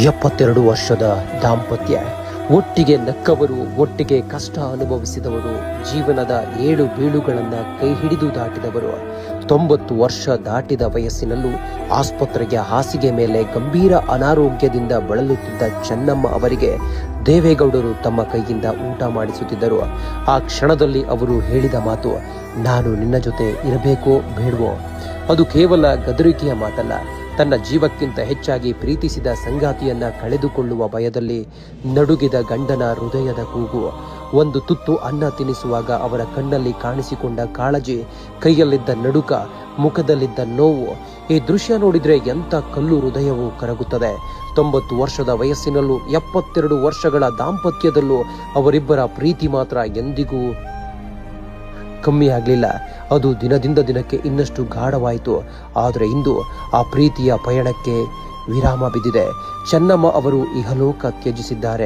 72 ವರ್ಷದ ದಾಂಪತ್ಯ, ಒಟ್ಟಿಗೆ ನಕ್ಕವರು, ಒಟ್ಟಿಗೆ ಕಷ್ಟ ಅನುಭವಿಸಿದವರು, ಜೀವನದ 7 ಬೀಳುಗಳನ್ನು ಕೈ ಹಿಡಿದು ದಾಟಿದವರು. 90 ವರ್ಷ ದಾಟಿದ ವಯಸ್ಸಿನಲ್ಲೂ ಆಸ್ಪತ್ರೆಯ ಹಾಸಿಗೆ ಮೇಲೆ ಗಂಭೀರ ಅನಾರೋಗ್ಯದಿಂದ ಬಳಲುತ್ತಿದ್ದ ಚೆನ್ನಮ್ಮ ಅವರಿಗೆ ದೇವೇಗೌಡರು ತಮ್ಮ ಕೈಯಿಂದ ಊಟ ಮಾಡಿಸುತ್ತಿದ್ದರು. ಆ ಕ್ಷಣದಲ್ಲಿ ಅವರು ಹೇಳಿದ ಮಾತು, ನಾನು ನಿನ್ನ ಜೊತೆ ಇರಬೇಕೋ ಬೇಡವೋ. ಅದು ಕೇವಲ ಗದರಿಕೆಯ ಮಾತಲ್ಲ, ತನ್ನ ಜೀವಕ್ಕಿಂತ ಹೆಚ್ಚಾಗಿ ಪ್ರೀತಿಸಿದ ಸಂಗಾತಿಯನ್ನ ಕಳೆದುಕೊಳ್ಳುವ ಭಯದಲ್ಲಿ ನಡುಗಿದ ಗಂಡನ ಹೃದಯದ ಕೂಗು. ಒಂದು ತುತ್ತು ಅನ್ನ ತಿನ್ನಿಸುವಾಗ ಅವರ ಕಣ್ಣಲ್ಲಿ ಕಾಣಿಸಿಕೊಂಡ ಕಾಳಜಿ, ಕೈಯಲ್ಲಿದ್ದ ನಡುಕ, ಮುಖದಲ್ಲಿದ್ದ ನೋವು. ಈ ದೃಶ್ಯ ನೋಡಿದ್ರೆ ಎಂಥ ಕಲ್ಲು ಹೃದಯವೂ ಕರಗುತ್ತದೆ. 90 ವರ್ಷದ ವಯಸ್ಸಿನಲ್ಲೂ 72 ವರ್ಷಗಳ ದಾಂಪತ್ಯದಲ್ಲೂ ಅವರಿಬ್ಬರ ಪ್ರೀತಿ ಮಾತ್ರ ಎಂದಿಗೂ ಕಮ್ಮಿ ಆಗಲಿಲ್ಲ. ಅದು ದಿನದಿಂದ ದಿನಕ್ಕೆ ಇನ್ನಷ್ಟು ಗಾಢವಾಯಿತು. ಆದರೆ ಇಂದು ಆ ಪ್ರೀತಿಯ ಪಯಣಕ್ಕೆ ವಿರಾಮ ಬಿದ್ದಿದೆ. ಚೆನ್ನಮ್ಮ ಅವರು ಇಹಲೋಕ ತ್ಯಜಿಸಿದ್ದಾರೆ.